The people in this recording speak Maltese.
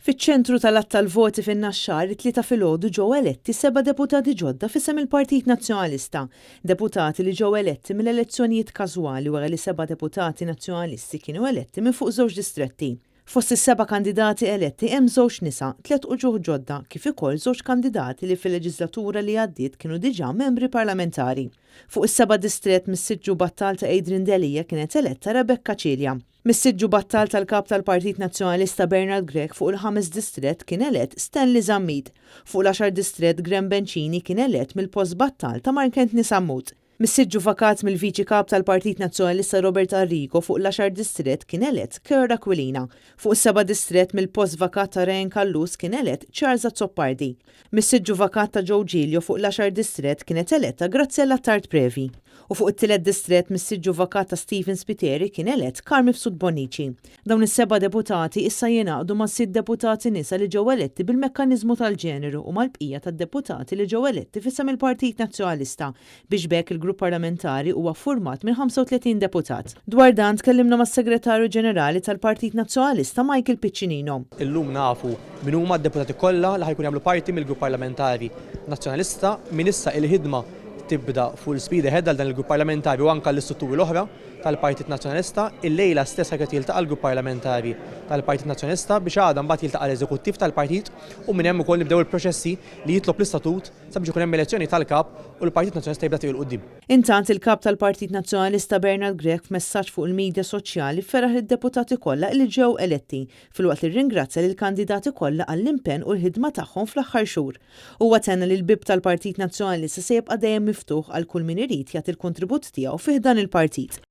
Fiċ-ċentru tal-att tal-voti fin-Naxxar it-tlieta filgħodu ġew eletti 7 deputati ġodda f'isem il-Partit Nazzjonalista. Deputati li ġew eletti mill-elezzjonijiet każwali wara li 7 deputati nazzjonalisti kienu eletti minn fuq żewġ distretti. Fost is-7 kandidati eletti hemm żewġ nisa, 3 uġuħ ġodda, kif ukoll żewġ kandidati li fil-leġislatura li għaddiet kienu diġà membri parlamentari. Fuq is-7 distrett mis-siġġu battal ta' Adrian Delija kienet eletta Rebecca Cilja. Mis-siġġu battal tal-kap tal-Partit Nazzjonalista Bernard Grech fuq il-5 distrett kien elett Stanley Zammit. Fuq l-10 distrett Graham Bencini kien elett mill-post battal ta' Markentni Sammut. Mis-siġġu vakat mill-Viċi Kap tal-Partit Nazzjonalista Robert Arrigo fuq l-10 distrett kien elett Keur Aquilina. Fuq is-7 distrett mill-post vakat ta' Ryan Kallus kien elett Charles Zoppardi. Mis-siġġu vakat ta' Joe Giglio fuq l-10 distrett kienet eletta Grazzella Tart Previ. U fuq it-tielet distrett mis-siġġu vakat ta' Stephen Spiteri kien elett Carmi Fsud Bonnici. Dawn is-7 deputati issa jingħaqdu ma' 6 deputati nisa li ġew eletti bil-mekkaniżmu tal-ġeneru u mal-bqija tad-deputati li ġew eletti f'isem il-Partit Nazzjonalista biex bekk il-grupp parlamentari huwa ffurmat minn 35 deputat. Dwar dan tkellimna mas-Segretarju Ġenerali tal-Partit Nazzjonalista Michael Piccinino. Illum nafu min huma d-deputati kollha li ħajkun jagħmlu parti mill-grupp parlamentari Nazzjonalista min issa il-ħidma tibda full speed ahead għal dan il-grupp parlamentari u anke l-istrutturi l-oħra tal-Partit Nazzjonalista. Il-lejla stess ħadd jiltaqa' l-grupp parlamentari tal-Partit Nazzjonalista biex għadha mbagħad jiltaqa' l-eżekuttiv tal-partit u minn hemm ukoll nibdew il-proċessi li jitlob l-istatut sabiex ikun hemm elezzjoni tal-kap u l-Partit Nazzjonalista jibda tiequ l-qudiem. Intant il-kap tal-Partit Nazzjonalista Bernard Grech f'messaġġ fuq il-medja soċjali ferraħ lid-deputati kollha li ġew eletti filwaqt li rringrazzja lill-kandidati kollha għall-impenn u l-ħidma tagħhom fl-aħħar xhur. Huwa tenna li l-bib tal-Partit Nazzjonalista se jibqa' dejjem miftuħ għal kull min irid jagħti l-kontribut tiegħu fih dan il-partit.